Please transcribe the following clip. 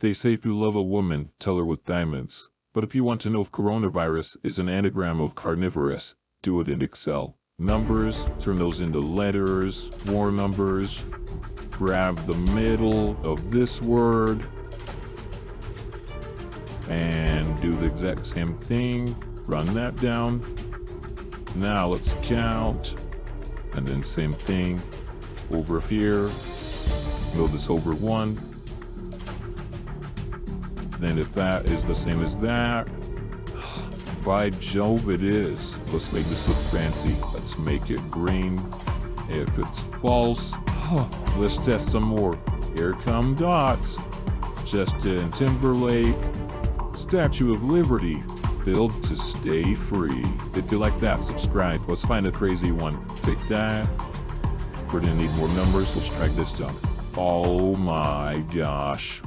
They say if you love a woman, tell her with diamonds. But if you want to know if coronavirus is an anagram of carnivorous, do it in Excel. Numbers, turn those into letters, more numbers. Grab the middle of this word and do the exact same thing. Run that down. Now let's count. And then same thing over here. Build this over 1. Then if that is the same as that, by Jove it is. Let's make this look fancy. Let's make it green. If it's false, let's test some more. Here come dots. Justin Timberlake. Statue of Liberty. Build to stay free. If you like that, subscribe. Let's find a crazy one. Take that. We're gonna need more numbers. Let's track this down. Oh my gosh.